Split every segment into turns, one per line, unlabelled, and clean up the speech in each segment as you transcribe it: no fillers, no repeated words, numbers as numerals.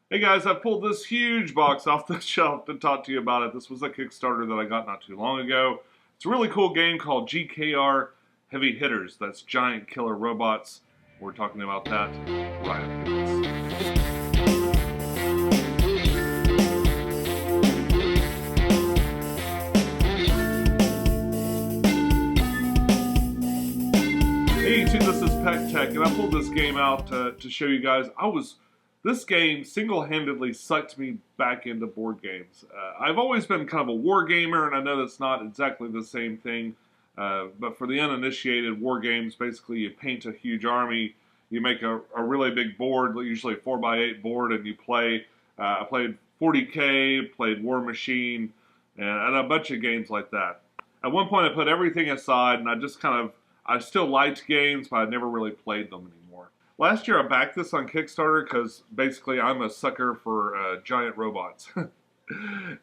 Hey guys, I pulled this huge box off the shelf to talk to you about it. This was a Kickstarter that I got not too long ago. It's a really cool game called GKR Heavy Hitters. That's giant killer robots. We're talking about that right after this. Hey YouTube, this is Pecktec, and I pulled this game out to show you guys. This game single-handedly sucked me back into board games. I've always been kind of a war gamer, and I know that's not exactly the same thing. But for the uninitiated, war games, basically you paint a huge army, you make a really big board, usually a 4x8 board, and you play. I played 40K, played War Machine, and a bunch of games like that. At one point I put everything aside, and I still liked games, but I never really played them anymore. Last year I backed this on Kickstarter because basically I'm a sucker for giant robots. And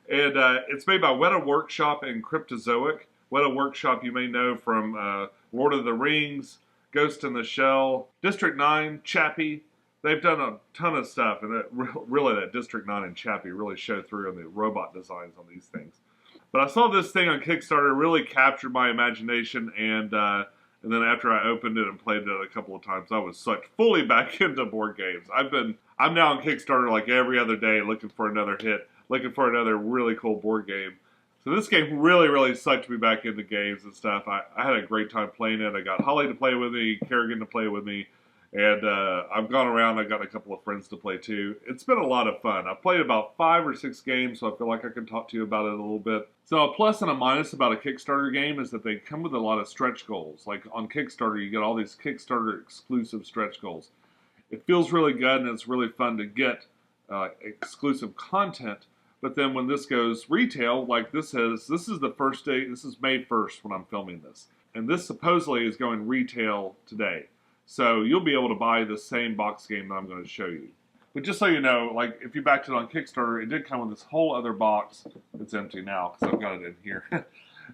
it's made by Weta Workshop and Cryptazoic. Weta Workshop you may know from Lord of the Rings, Ghost in the Shell, District 9, Chappie. They've done a ton of stuff, and really that District 9 and Chappie really show through on the robot designs on these things. But I saw this thing on Kickstarter, really captured my imagination, and then after I opened it and played it a couple of times, I was sucked fully back into board games. I'm now on Kickstarter like every other day looking for another hit, looking for another really cool board game. So this game really sucked me back into games and stuff. I had a great time playing it. I got Holly to play with me, Kerrigan to play with me, and I've gone around. I've got a couple of friends to play too. It's been a lot of fun. I've played about 5 or 6 games, so I feel like I can talk to you about it a little bit. So a plus and a minus about a Kickstarter game is that they come with a lot of stretch goals. Like on Kickstarter, you get all these Kickstarter exclusive stretch goals. It feels really good, and it's really fun to get exclusive content. But then when this goes retail, like this is the first day. This is May 1st when I'm filming this, and this supposedly is going retail today. So you'll be able to buy the same box game that I'm going to show you. But just so you know, like if you backed it on Kickstarter, it did come with this whole other box. It's empty now because I've got it in here.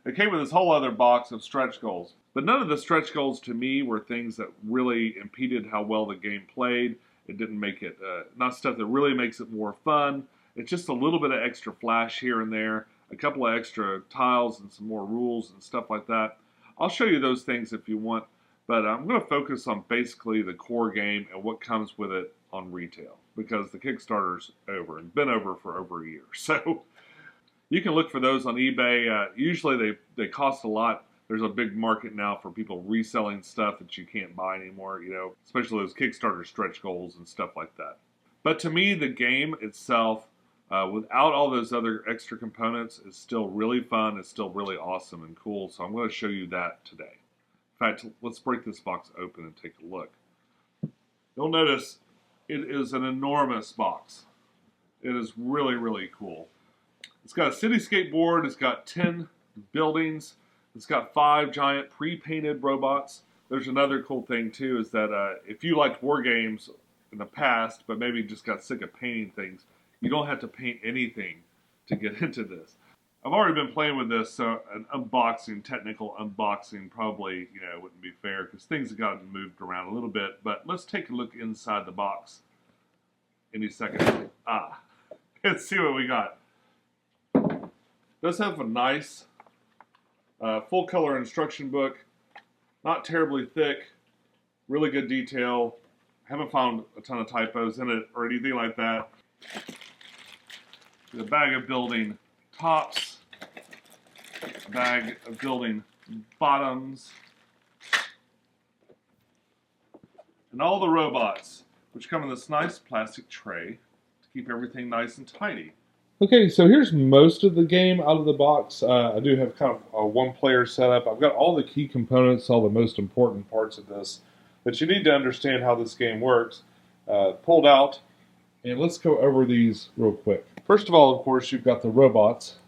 It came with this whole other box of stretch goals. But none of the stretch goals to me were things that really impeded how well the game played. It didn't make it, not stuff that really makes it more fun. It's just a little bit of extra flash here and there, a couple of extra tiles and some more rules and stuff like that. I'll show you those things if you want. But I'm going to focus on basically the core game and what comes with it on retail, because the Kickstarter's over and been over for over a year. So you can look for those on eBay. Usually they cost a lot. There's a big market now for people reselling stuff that you can't buy anymore, you know, especially those Kickstarter stretch goals and stuff like that. But to me, the game itself, without all those other extra components, is still really fun. It's still really awesome and cool. So I'm going to show you that today. In fact, let's break this box open and take a look. You'll notice it is an enormous box. It is really cool. It's got a cityscape board. It's got 10 buildings. It's got 5 giant pre-painted robots. There's another cool thing too, is that if you liked war games in the past, but maybe just got sick of painting things, you don't have to paint anything to get into this. I've already been playing with this, so an technical unboxing probably, wouldn't be fair because things have gotten moved around a little bit. But let's take a look inside the box any second. Let's see what we got. It does have a nice full color instruction book, not terribly thick, really good detail. Haven't found a ton of typos in it or anything like that. The bag of building tops, a bag of building bottoms, and all the robots, which come in this nice plastic tray to keep everything nice and tidy. Okay, so here's most of the game out of the box. I do have kind of a one-player setup. I've got all the key components, all the most important parts of this, but you need to understand how this game works. Pulled out, and let's go over these real quick. First of all, of course, you've got the robots.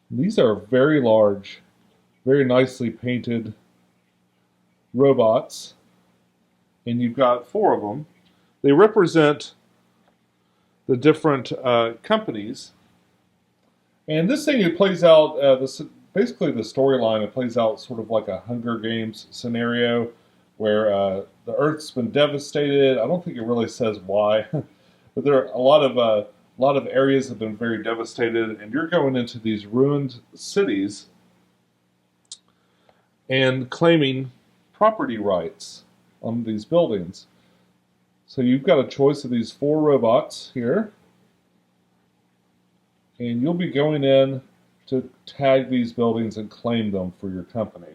These are very large, very nicely painted robots, and you've got 4 of them. They represent the different companies, and this thing, it plays out, basically the storyline, it plays out sort of like a Hunger Games scenario where the Earth's been devastated. I don't think it really says why, But there are a lot of areas have been very devastated, and you're going into these ruined cities and claiming property rights on these buildings. So you've got a choice of these 4 robots here, and you'll be going in to tag these buildings and claim them for your company.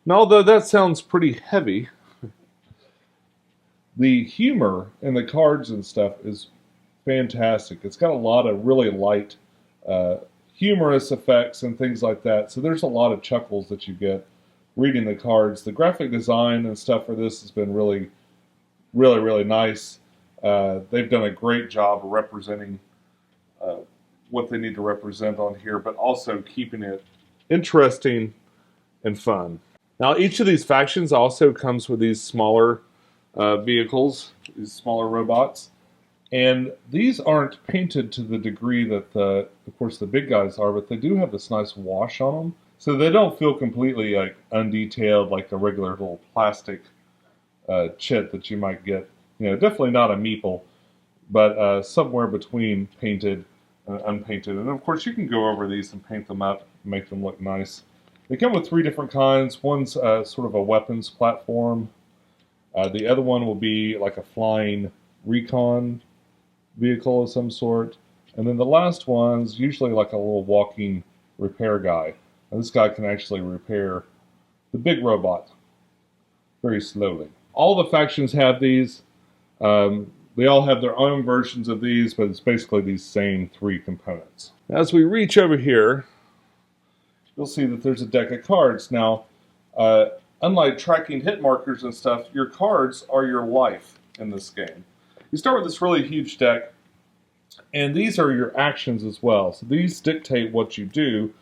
Now, although that sounds pretty heavy, the humor in the cards and stuff is fantastic. It's got a lot of really light, humorous effects and things like that. So there's a lot of chuckles that you get reading the cards. The graphic design and stuff for this has been really, really, really nice. They've done a great job of representing what they need to represent on here, but also keeping it interesting and fun. Now, each of these factions also comes with these smaller vehicles, these smaller robots, and these aren't painted to the degree that, of course, the big guys are, but they do have this nice wash on them, so they don't feel completely like undetailed like a regular little plastic chit that you might get. You know, definitely not a meeple, but somewhere between painted and unpainted. And of course, you can go over these and paint them up, make them look nice. They come with 3 different kinds. One's sort of a weapons platform. The other one will be like a flying recon vehicle of some sort. And then the last one's usually like a little walking repair guy. And this guy can actually repair the big robot very slowly. All the factions have these. They all have their own versions of these, but it's basically these same 3 components. As we reach over here, you'll see that there's a deck of cards. Now, unlike tracking hit markers and stuff, your cards are your life in this game. You start with this really huge deck, and these are your actions as well. So these dictate what you do,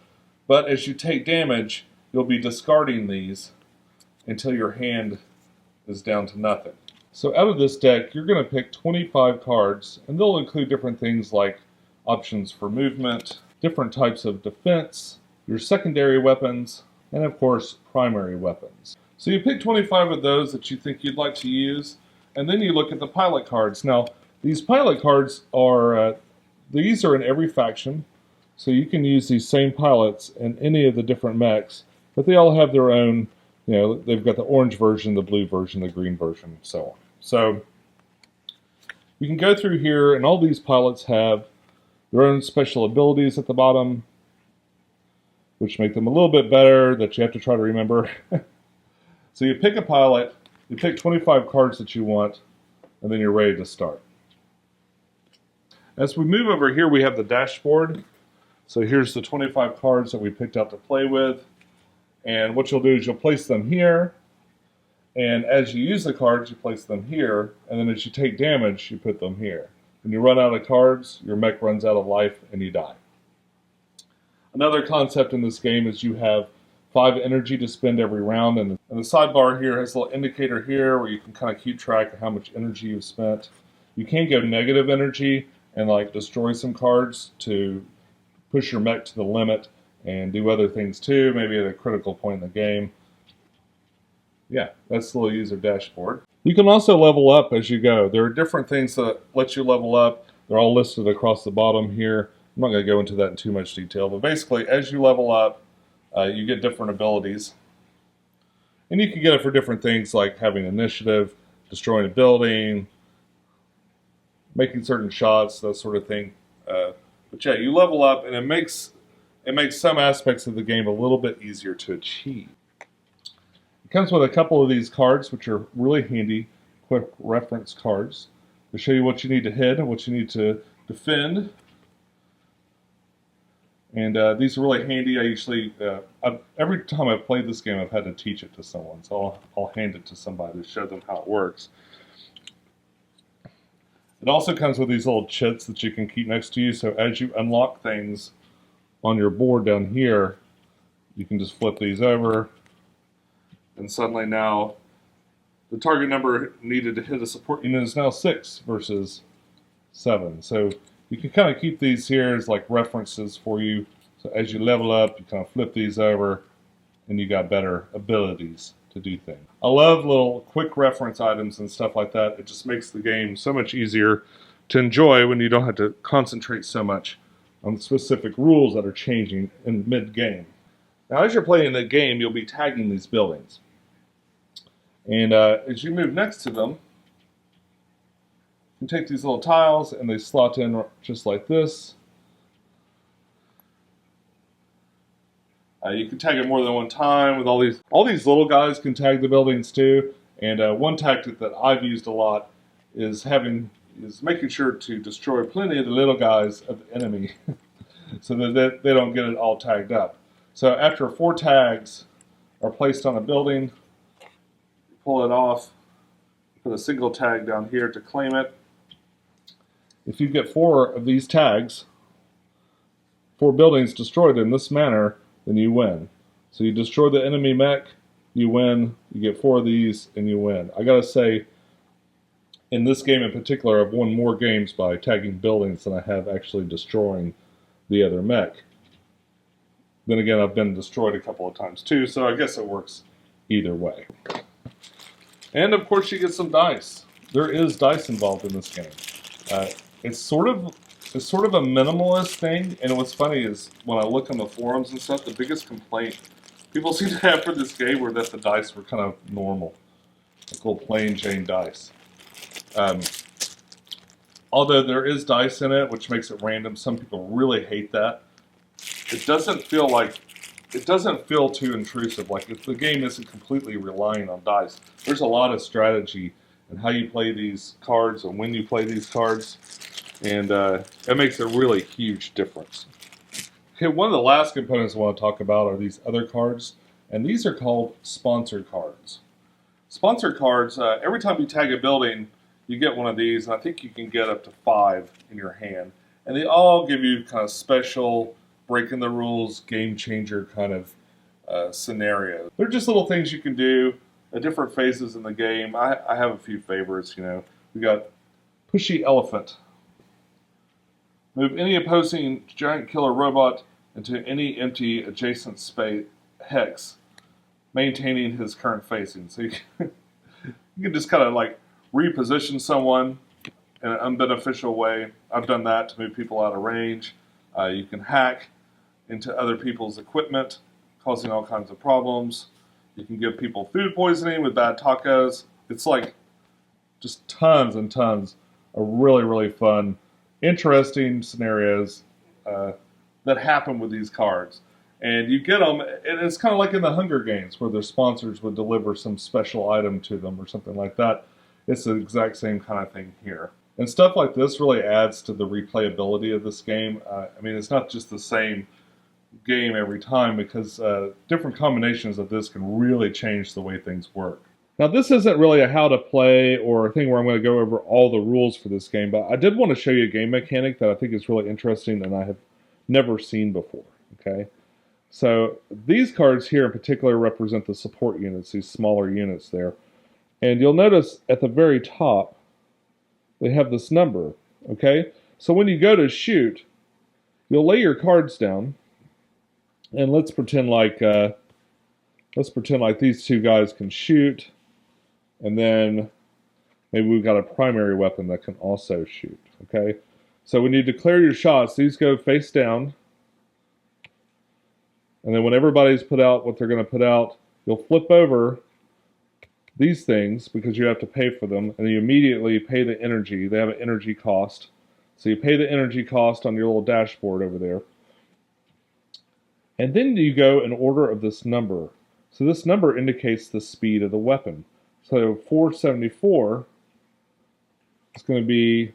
but as you take damage, you'll be discarding these until your hand is down to nothing. So out of this deck, you're going to pick 25 cards, and they'll include different things like options for movement, different types of defense, your secondary weapons, and of course, primary weapons. So you pick 25 of those that you think you'd like to use, and then you look at the pilot cards. Now, these pilot cards are, these are in every faction, so you can use these same pilots in any of the different mechs, but they all have their own, you know, they've got the orange version, the blue version, the green version, and so on. So you can go through here, and all these pilots have their own special abilities at the bottom, which make them a little bit better that you have to try to remember. So you pick a pilot, you pick 25 cards that you want, and then you're ready to start. As we move over here, we have the dashboard. So here's the 25 cards that we picked out to play with. And what you'll do is you'll place them here. And as you use the cards, you place them here. And then as you take damage, you put them here. When you run out of cards, your mech runs out of life and you die. Another concept in this game is you have 5 energy to spend every round. And the sidebar here has a little indicator here where you can kind of keep track of how much energy you've spent. You can go negative energy and like destroy some cards to push your mech to the limit and do other things too, maybe at a critical point in the game. Yeah, that's the little user dashboard. You can also level up as you go. There are different things that let you level up. They're all listed across the bottom here. I'm not going to go into that in too much detail, but basically as you level up, you get different abilities. And you can get it for different things like having initiative, destroying a building, making certain shots, that sort of thing. But yeah, you level up, and it makes some aspects of the game a little bit easier to achieve. It comes with a couple of these cards, which are really handy, quick reference cards. They show you what you need to hit and what you need to defend. And these are really handy. I usually, every time I've played this game, I've had to teach it to someone. So I'll hand it to somebody to show them how it works. It also comes with these little chits that you can keep next to you. So as you unlock things on your board down here, you can just flip these over. And suddenly now, the target number needed to hit a support unit is now 6 versus 7. So you can kind of keep these here as like references for you. So as you level up, you kind of flip these over, and you got better abilities to do things. I love little quick reference items and stuff like that. It just makes the game so much easier to enjoy when you don't have to concentrate so much on specific rules that are changing in mid-game. Now, as you're playing the game, you'll be tagging these buildings. And as you move next to them, you can take these little tiles and they slot in just like this. You can tag it more than one time with all these little guys can tag the buildings too. And one tactic that I've used a lot is making sure to destroy plenty of the little guys of the enemy so that they don't get it all tagged up. So after 4 tags are placed on a building, you pull it off, put a single tag down here to claim it. If you get 4 of these tags, 4 buildings destroyed in this manner, then you win. So you destroy the enemy mech, you win, you get 4 of these, and you win. I gotta say, in this game in particular, I've won more games by tagging buildings than I have actually destroying the other mech. Then again, I've been destroyed a couple of times too, so I guess it works either way. And of course you get some dice. There is dice involved in this game. It's sort of a minimalist thing, and what's funny is when I look on the forums and stuff, the biggest complaint people seem to have for this game were that the dice were kind of normal, like little plain Jane dice. Although there is dice in it, which makes it random, some people really hate that. It doesn't feel too intrusive. Like if the game isn't completely relying on dice, there's a lot of strategy in how you play these cards and when you play these cards. And it makes a really huge difference. Okay, one of the last components I want to talk about are these other cards, and these are called sponsored cards. Sponsored cards, every time you tag a building, you get one of these, and I think you can get up to 5 in your hand. And they all give you kind of special, breaking the rules, game changer kind of scenarios. They're just little things you can do at different phases in the game. I have a few favorites, you know. We got Pushy Elephant. Move any opposing giant killer robot into any empty adjacent space hex, maintaining his current facing. So you can just kind of like reposition someone in an unbeneficial way. I've done that to move people out of range. You can hack into other people's equipment, causing all kinds of problems. You can give people food poisoning with bad tacos. It's like just tons and tons of really, really fun, interesting scenarios that happen with these cards. And you get them, and it's kind of like in the Hunger Games where their sponsors would deliver some special item to them or something like that. It's the exact same kind of thing here. And stuff like this really adds to the replayability of this game. I mean, it's not just the same game every time because different combinations of this can really change the way things work. Now, this isn't really a how to play or a thing where I'm going to go over all the rules for this game, but I did want to show you a game mechanic that I think is really interesting and I have never seen before. Okay, so these cards here in particular represent the support units, these smaller units there. And you'll notice at the very top, they have this number, okay? So when you go to shoot, you'll lay your cards down, and let's pretend like these two guys can shoot, and then maybe we've got a primary weapon that can also shoot, okay? So when you declare your shots, these go face down, and then when everybody's put out what they're going to put out, you'll flip over these things because you have to pay for them, and you immediately pay the energy. They have an energy cost. So you pay the energy cost on your little dashboard over there. And then you go in order of this number. So this number indicates the speed of the weapon. So 474 is going to be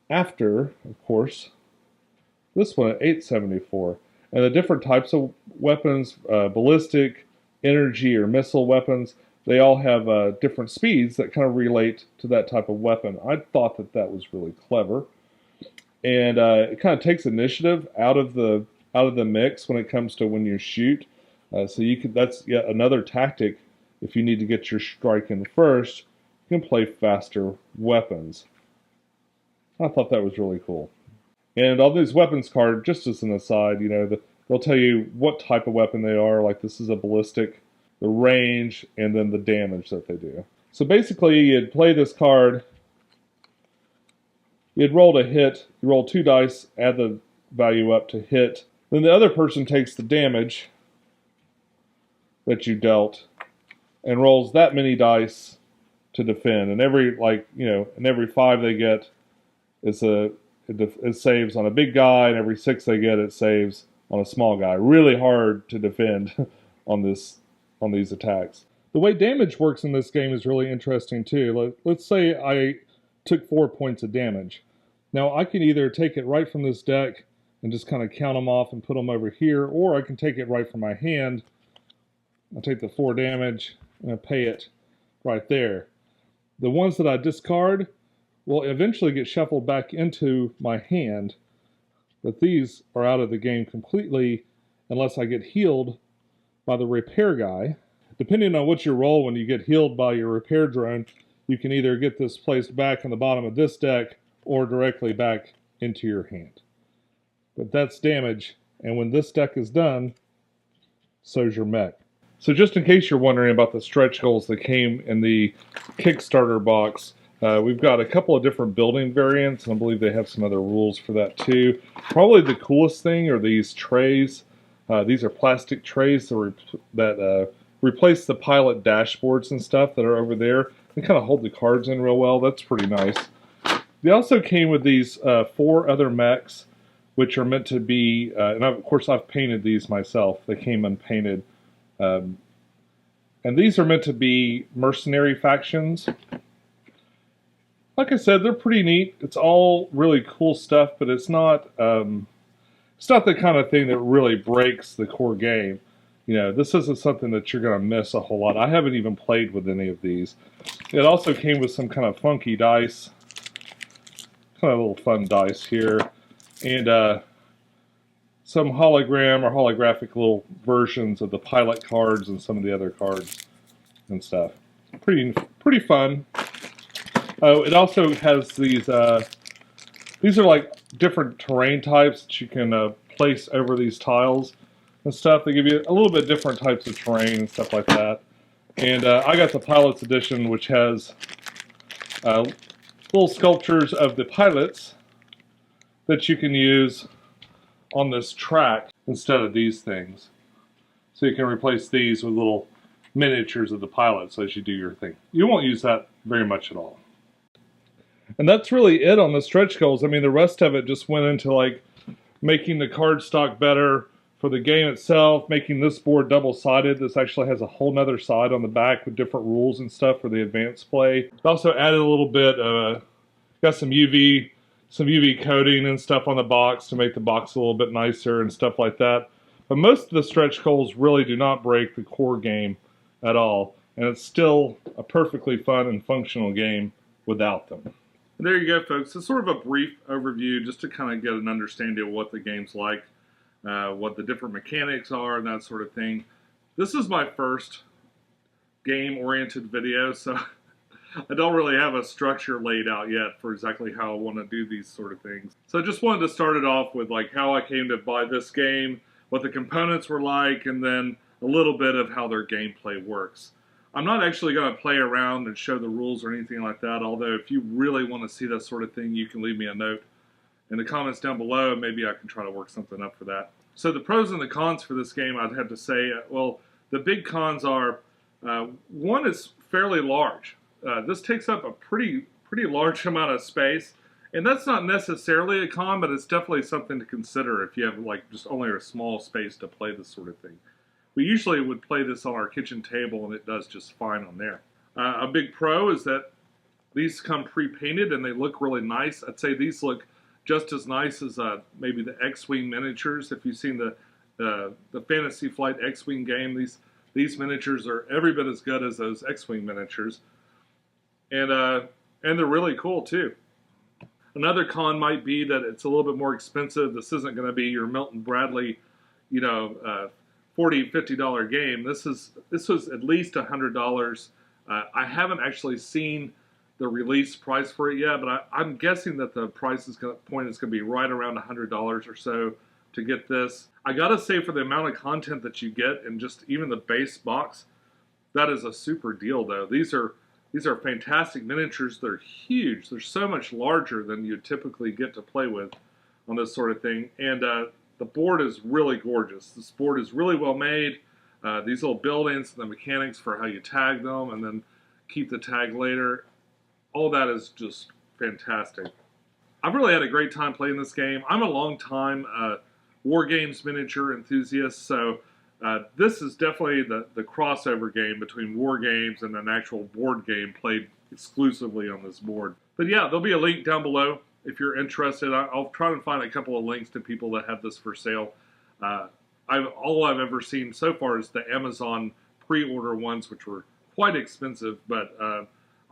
after, of course, this one at 874. And the different types of weapons, ballistic, energy, or missile weapons, they all have different speeds that kind of relate to that type of weapon. I thought that that was really clever, and it kind of takes initiative out of the mix when it comes to when you shoot. So you could that's yet another tactic. If you need to get your strike in first, you can play faster weapons. I thought that was really cool. And all these weapons cards, just as an aside, you know, they'll tell you what type of weapon they are. Like this is a ballistic. the range, and then the damage that they do. So basically, you'd play this card, you'd roll a hit, you roll 2 dice, add the value up to hit, then the other person takes the damage that you dealt and rolls that many dice to defend, and every and every 5 they get is it saves on a big guy, and every 6 they get it saves on a small guy. Really hard to defend on these attacks. The way damage works in this game is really interesting too. Let's say I took 4 points of damage. Now I can either take it right from this deck and just kind of count them off and put them over here, or I can take it right from my hand. I'll take the 4 damage and I pay it right there. The ones that I discard will eventually get shuffled back into my hand, but these are out of the game completely unless I get healed by the repair guy. Depending on what you roll when you get healed by your repair drone, you can either get this placed back on the bottom of this deck or directly back into your hand. But that's damage, and when this deck is done, so's your mech. So just in case you're wondering about the stretch goals that came in the Kickstarter box, we've got a couple of different building variants, and I believe they have some other rules for that too. Probably the coolest thing are these trays. These are plastic trays that replace the pilot dashboards and stuff that are over there. They kind of hold the cards in real well. That's pretty nice. They also came with these 4 other mechs, which are meant to be, and of course I've painted these myself. They came unpainted. And these are meant to be mercenary factions. Like I said, they're pretty neat. It's all really cool stuff, but it's not the kind of thing that really breaks the core game. You know, this isn't something that you're going to miss a whole lot. I haven't even played with any of these. It also came with some kind of funky dice. Kind of little fun dice here. And some hologram or holographic little versions of the pilot cards and some of the other cards and stuff. Pretty fun. Oh, it also has these are like different terrain types that you can place over these tiles and stuff. They give you a little bit different types of terrain and stuff like that. And I got the Pilots Edition, which has little sculptures of the pilots that you can use on this track instead of these things. So you can replace these with little miniatures of the pilots as you do your thing. You won't use that very much at all. And that's really it on the stretch goals. I mean, the rest of it just went into like making the card stock better for the game itself, making this board double-sided. This actually has a whole nother side on the back with different rules and stuff for the advanced play. It also added a little bit, got some UV coating and stuff on the box to make the box a little bit nicer and stuff like that. But most of the stretch goals really do not break the core game at all. And it's still a perfectly fun and functional game without them. And there you go, folks. It's sort of a brief overview just to kind of get an understanding of what the game's like, what the different mechanics are, and that sort of thing. This is my first game-oriented video, so I don't really have a structure laid out yet for exactly how I want to do these sort of things. So I just wanted to start it off with like how I came to buy this game, what the components were like, and then a little bit of how their gameplay works. I'm not actually going to play around and show the rules or anything like that, although if you really want to see that sort of thing, you can leave me a note in the comments down below. Maybe I can try to work something up for that. So the pros and the cons for this game, I'd have to say, well, the big cons are, one is fairly large. This takes up a pretty large amount of space, and that's not necessarily a con, but it's definitely something to consider if you have like just only a small space to play this sort of thing. We usually would play this on our kitchen table, and it does just fine on there. A big pro is that these come pre-painted, and they look really nice. I'd say these look just as nice as maybe the X-Wing miniatures. If you've seen the Fantasy Flight X-Wing game, these miniatures are every bit as good as those X-Wing miniatures. And they're really cool, too. Another con might be that it's a little bit more expensive. This isn't going to be your Milton Bradley, $40, $50 game. This was at least $100. I haven't actually seen the release price for it yet, but I'm guessing that the price is going to be right around $100 or so to get this. I gotta say, for the amount of content that you get and just even the base box, That is a super deal, though. These are fantastic miniatures. They're huge. They're so much larger than you typically get to play with on this sort of thing. And the board is really gorgeous. This board is really well made. These little buildings, the mechanics for how you tag them and then keep the tag later, all that is just fantastic. I've really had a great time playing this game. I'm a long time War Games miniature enthusiast, so this is definitely the crossover game between War Games and an actual board game played exclusively on this board. But yeah, there'll be a link down below if you're interested. I'll try and find a couple of links to people that have this for sale. All I've ever seen so far is the Amazon pre-order ones, which were quite expensive, but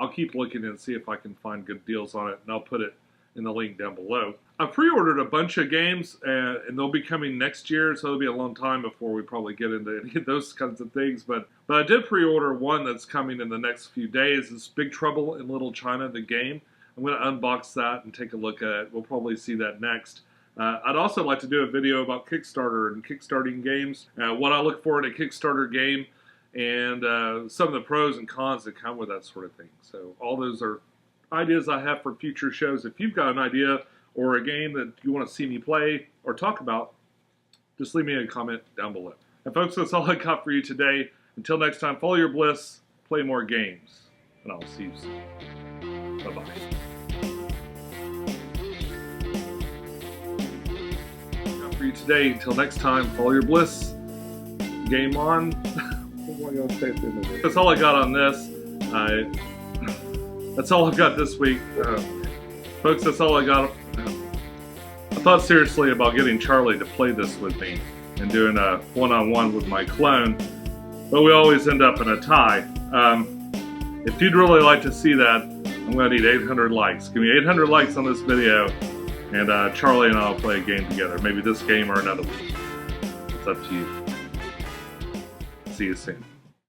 I'll keep looking and see if I can find good deals on it, and I'll put it in the link down below. I pre-ordered a bunch of games, and they'll be coming next year, so it'll be a long time before we probably get into any of those kinds of things. But I did pre-order one that's coming in the next few days. It's Big Trouble in Little China, the game. I'm going to unbox that and take a look at it. We'll probably see that next. I'd also like to do a video about Kickstarter and Kickstarting games, what I look for in a Kickstarter game, and some of the pros and cons that come with that sort of thing. So all those are ideas I have for future shows. If you've got an idea or a game that you want to see me play or talk about, just leave me a comment down below. And folks, that's all I got for you today. Until next time, follow your bliss, play more games, and I'll see you soon. Bye-bye. For you today. Until next time, follow your bliss. Game on. What am I going to say at the end of this? That's all I got on this. That's all I've got this week. Folks, that's all I got. I thought seriously about getting Charlie to play this with me and doing a one-on-one with my clone, but we always end up in a tie. If you'd really like to see that, I'm going to need 800 likes. Give me 800 likes on this video, and Charlie and I will play a game together. Maybe this game or another one. It's up to you. See you soon.